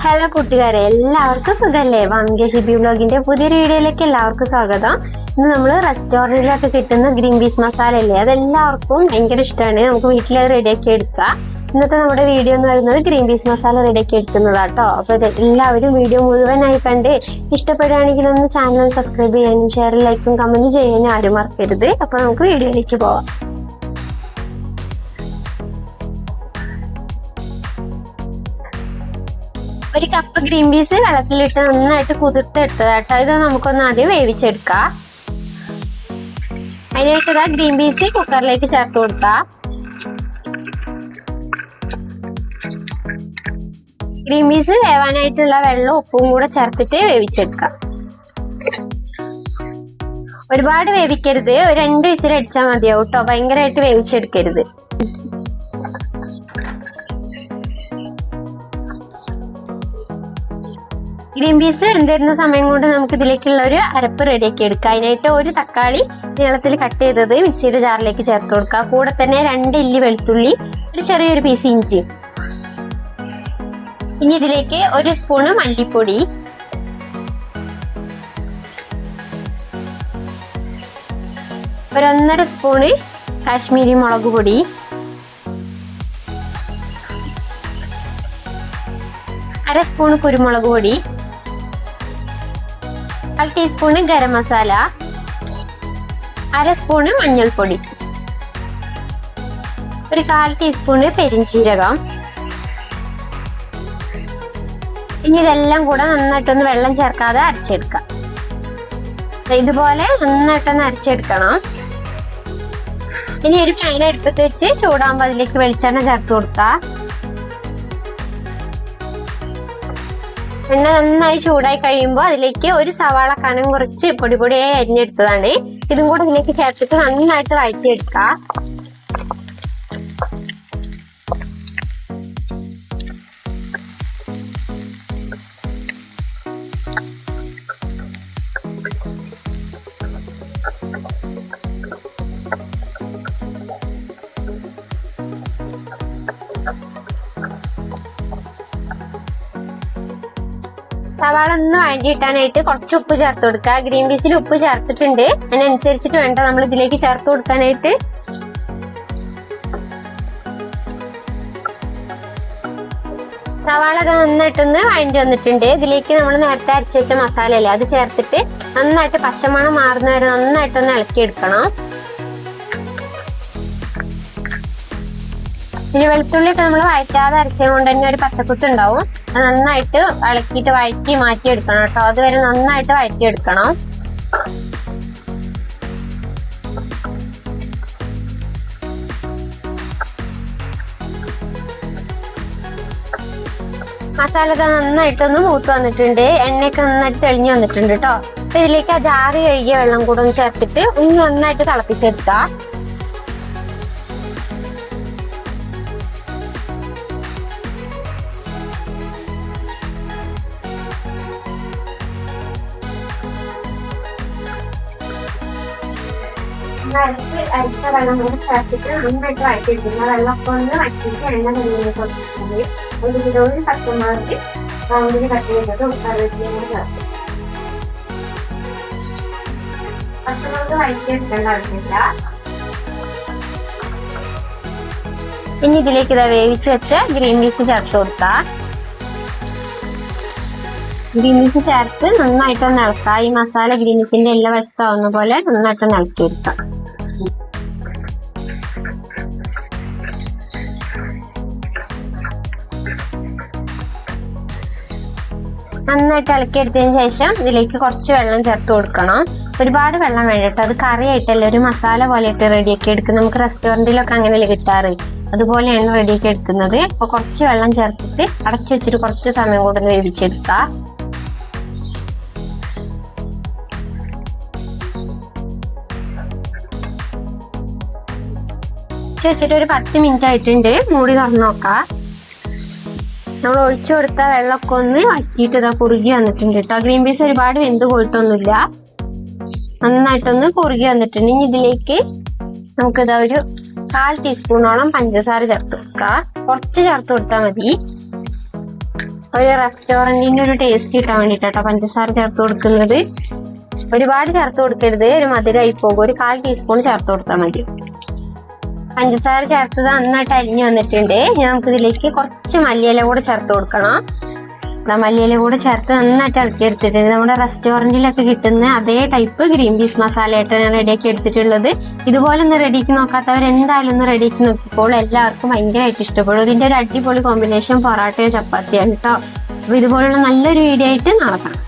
Hello കൂട്ടുകാരെ, എല്ലാവർക്കും സുഖല്ലേ? വംഗ്യ ഷിബി വ്ലോഗിന്റെ പുതിയൊരു വീഡിയോയിലേക്ക് എല്ലാവർക്കും സ്വാഗതം. ഇന്ന് നമ്മൾ റെസ്റ്റോറൻറ്റിലൊക്കെ കിട്ടുന്ന ഗ്രീൻ പീസ് മസാല അല്ലേ, അതെല്ലാവർക്കും ഭയങ്കര ഇഷ്ടമാണ്. നമുക്ക് വീട്ടിൽ റെഡിയാക്കി എടുക്കാം. ഇന്നത്തെ നമ്മുടെ വീഡിയോ എന്ന് പറയുന്നത് ഗ്രീൻ പീസ് മസാല റെഡിയാക്കി എടുക്കുന്നതാട്ടോ. അപ്പൊ എല്ലാവരും വീഡിയോ മുഴുവനായി കണ്ട് ഇഷ്ടപ്പെടുകയാണെങ്കിൽ ഒന്ന് ചാനൽ സബ്സ്ക്രൈബ് ചെയ്യാനും ഷെയർ ലൈക്കും കമന്റ് ചെയ്യാനും ആരും മറക്കരുത്. അപ്പൊ നമുക്ക് വീഡിയോയിലേക്ക് പോവാം. ഒരു കപ്പ് ഗ്രീൻ പീസ് വെള്ളത്തിലിട്ട് നന്നായിട്ട് കുതിർത്തെടുത്തതാട്ടോ. ഇത് നമുക്കൊന്ന് ആദ്യം വേവിച്ചെടുക്കാം. അതിനായിട്ട് ഗ്രീൻ പീസ് കുക്കറിലേക്ക് ചേർത്ത് കൊടുക്കാം. ഗ്രീൻ പീസ് വേവാനായിട്ടുള്ള വെള്ളം ഉപ്പും കൂടെ ചേർത്തിട്ട് വേവിച്ചെടുക്കാം. ഒരുപാട് വേവിക്കരുത്, ഒരു 2 വിസിൽ അടിച്ചാൽ മതിയാവും കേട്ടോ. ഭയങ്കരമായിട്ട് വേവിച്ചെടുക്കരുത്. ഗ്രീൻ പീസ് എന്തിരുന്ന സമയം കൊണ്ട് നമുക്ക് ഇതിലേക്കുള്ള ഒരു അരപ്പ് റെഡിയാക്കി എടുക്കാം. അതിനായിട്ട് ഒരു തക്കാളി നീളത്തിൽ കട്ട് ചെയ്തത് മിക്സിയുടെ ജാറിലേക്ക് ചേർത്ത് കൊടുക്കുക. കൂടെ തന്നെ 2 ഇല്ലി വെളുത്തുള്ളി, ഒരു ചെറിയൊരു പീസ് ഇഞ്ചി. ഇനി ഇതിലേക്ക് 1 സ്പൂണ് മല്ലിപ്പൊടി, 1.5 സ്പൂണ് കാശ്മീരി മുളക് പൊടി, 1/2 സ്പൂണ് കുരുമുളക് പൊടി, 1 ടീസ്പൂണ് ഗരം മസാല, 1/2 സ്പൂണ് മഞ്ഞൾപ്പൊടി, ഒരു 1/4 ടീസ്പൂണ് പെരിഞ്ചീരകം. ഇനി ഇതെല്ലാം കൂടെ നന്നായിട്ടൊന്ന് വെള്ളം ചേർക്കാതെ അരച്ചെടുക്കാം. ഇതുപോലെ നന്നായിട്ടൊന്ന് അരച്ചെടുക്കണം. ഇനി ഒരു പാൻ അടുപ്പത്ത് വെച്ച് ചൂടാകുമ്പോൾ അതിലേക്ക് വെളിച്ചെണ്ണ ചേർത്ത് കൊടുക്കാം. എണ്ണ നന്നായി ചൂടായി കഴിയുമ്പോൾ അതിലേക്ക് ഒരു സവാള കനം കുറച്ച് പൊടിയായി അരിഞ്ഞെടുത്തതാണ്. ഇതും കൂടെ ഇതിലേക്ക് ചേർത്തിട്ട് നന്നായിട്ട് വഴറ്റിയെടുക്കാം. സവാള ഒന്ന് വഴറ്റിയിട്ടാനായിട്ട് കുറച്ച് ഉപ്പ് ചേർത്ത് കൊടുക്കുക. ഗ്രീൻ പീസിൽ ഉപ്പ് ചേർത്തിട്ടുണ്ട്, അതിനനുസരിച്ചിട്ട് വേണ്ട നമ്മൾ ഇതിലേക്ക് ചേർത്ത് കൊടുക്കാനായിട്ട്. സവാള നന്നായിട്ടൊന്ന് വഴറ്റി വന്നിട്ടുണ്ട്. ഇതിലേക്ക് നമ്മൾ നേരത്തെ അരച്ചു വെച്ച മസാല അല്ലേ, അത് ചേർത്തിട്ട് നന്നായിട്ട് പച്ചമണം മാറുന്ന വരെ നന്നായിട്ടൊന്ന് ഇളക്കിയെടുക്കണം. ഇനി വെളുത്തുള്ളിയൊക്കെ നമ്മൾ വഴറ്റാതെ അരച്ചത് കൊണ്ട് തന്നെ ഒരു പച്ചക്കുത്ത് ഉണ്ടാവും. അത് നന്നായിട്ട് ഇളക്കിയിട്ട് വഴറ്റി മാറ്റിയെടുക്കണം കേട്ടോ. അതുവരെ നന്നായിട്ട് വഴറ്റിയെടുക്കണം. മസാല നന്നായിട്ടൊന്ന് മൂത്ത് വന്നിട്ടുണ്ട്. എണ്ണയൊക്കെ നന്നായിട്ട് തെളിഞ്ഞു വന്നിട്ടുണ്ട് കേട്ടോ. അപ്പൊ ഇതിലേക്ക് ആ ജാറ് കഴുകിയ വെള്ളം കൂടെ ഒന്ന് ചേർത്തിട്ട് ഒന്ന് നന്നായിട്ട് തിളപ്പിച്ചെടുക്കാം. അരിച്ച വെള്ളം കൂടെ ചേർത്തിട്ട് നന്നായിട്ട് വഴറ്റിയെടുക്കുന്ന വെള്ളമൊക്കെ ഒന്ന് വറ്റിയിട്ട് എണ്ണ തെളിഞ്ഞ് കൊടുക്കുന്നത്. ഒരു കിലോ പച്ചമുളക് റൗണ്ടിൽ കട്ട് ചെയ്തതും കറിവേപ്പിലയും കൂടെ ചേർത്ത്. പച്ചമുളക് വഴറ്റിയെടുക്കേണ്ട ആവശ്യമില്ല. ഇനി ഇതിലേക്ക് വേവിച്ച് വെച്ച ഗ്രീൻ പീസ് ചേർത്ത് കൊടുക്കാം. ഗ്രീൻ പീസ് ചേർത്ത് നന്നായിട്ടൊന്ന് ഇളക്കാം. ഈ മസാല ഗ്രീൻ പീസിന്റെ എല്ലാ വശത്താവുന്ന പോലെ നന്നായിട്ടൊന്ന് ഇളക്കിയെടുക്കാം. നന്നായിട്ട് ഇളക്കിയെടുത്തതിന് ശേഷം ഇതിലേക്ക് കുറച്ച് വെള്ളം ചേർത്ത് കൊടുക്കണം. ഒരുപാട് വെള്ളം വേണ്ടിട്ട്, അത് കറിയായിട്ടല്ല ഒരു മസാല പോലെയിട്ട് റെഡിയാക്കി എടുക്കുന്നത്. നമുക്ക് റെസ്റ്റോറൻറ്റിലൊക്കെ അങ്ങനെയല്ലേ കിട്ടാറ്, അതുപോലെയാണ് റെഡിയാക്കി എടുക്കുന്നത്. അപ്പൊ കുറച്ച് വെള്ളം ചേർത്തിട്ട് അടച്ചു വെച്ചിട്ട് കുറച്ച് സമയം കൂടെ വേവിച്ചെടുക്കാം. വെച്ചിട്ട് ഒരു 10 മിനിറ്റ് ആയിട്ടുണ്ട്. മൂടി തുറന്ന് നോക്കാം. നമ്മൾ ഒഴിച്ചു കൊടുത്ത വെള്ളമൊക്കെ ഒന്ന് വറ്റിയിട്ട് ഇതാ കുറുകി വന്നിട്ടുണ്ട് കേട്ടോ. ഗ്രീൻ പീസ് ഒരുപാട് വെന്ത് പോയിട്ടൊന്നുമില്ല, നന്നായിട്ടൊന്ന് കുറുകി വന്നിട്ടുണ്ട്. ഇനി ഇതിലേക്ക് നമുക്കിതാ ഒരു 1/4 ടീസ്പൂണോളം പഞ്ചസാര ചേർത്ത് കൊടുക്കുക. കുറച്ച് ചേർത്ത് കൊടുത്താൽ മതി. ഒരു റെസ്റ്റോറന്റിന്റെ ഒരു ടേസ്റ്റ് കിട്ടാൻ വേണ്ടിട്ടോ പഞ്ചസാര ചേർത്ത് കൊടുക്കുന്നത്. ഒരുപാട് ചേർത്ത് കൊടുക്കരുത്, ഒരു മധുരമായി പോകും. ഒരു 1/4 ടീസ്പൂൺ ചേർത്ത് കൊടുത്താൽ മതി. പഞ്ചസാര ചേർത്തത് നന്നായിട്ട് അലിഞ്ഞു വന്നിട്ടുണ്ട്. നമുക്ക് ഇതിലേക്ക് കുറച്ച് മല്ലിയില കൂടെ ചേർത്ത് കൊടുക്കണം. മല്ലിയില കൂടെ ചേർത്ത് നന്നായിട്ട് ഇളക്കി എടുത്തിട്ടുണ്ട്. നമ്മുടെ റെസ്റ്റോറൻറ്റിലൊക്കെ കിട്ടുന്ന അതേ ടൈപ്പ് ഗ്രീൻ പീസ് മസാലയായിട്ട് ഞാൻ റെഡിയാക്കി എടുത്തിട്ടുള്ളത്. ഇതുപോലെ ഒന്ന് റെഡിയാക്കി നോക്കാത്തവർ എന്തായാലും ഒന്ന് റെഡിയാക്കി നോക്കിക്കോളൂ. എല്ലാവർക്കും ഭയങ്കരമായിട്ട് ഇഷ്ടപ്പെടും. ഇതിൻ്റെ ഒരു അടിപൊളി കോമ്പിനേഷൻ പൊറാട്ടയോ ചപ്പാത്തിയാണ് കേട്ടോ. അപ്പോൾ ഇതുപോലുള്ള നല്ലൊരു വീഡിയോ ആയിട്ട് നാളെ കാണാം.